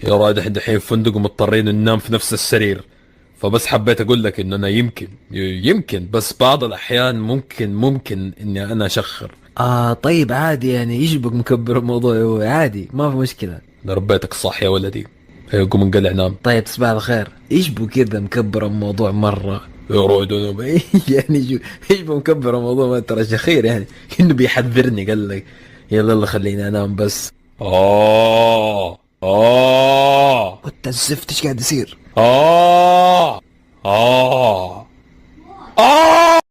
يا رايح دحين فندق ومضطرين ننام في نفس السرير، فبس حبيت اقول لك ان انا يمكن بس بعض الاحيان ممكن اني انا اشخر. طيب عادي يعني، ايش بك مكبر الموضوع؟ هو عادي ما في مشكلة. انا ربيتك صح يا ولدي. هيا قوم انقلع نام. طيب تصبح على خير. ايش بو كذا مكبر الموضوع مرة؟ يا رعد نام. يعني ايش بو مكبر الموضوع؟ ما ترى شخير يعني، كأنه بيحذرني، قال لك يلا يلا خليني انام بس. آه آه وانت الزفت ايش قاعد يصير؟ آه آه آه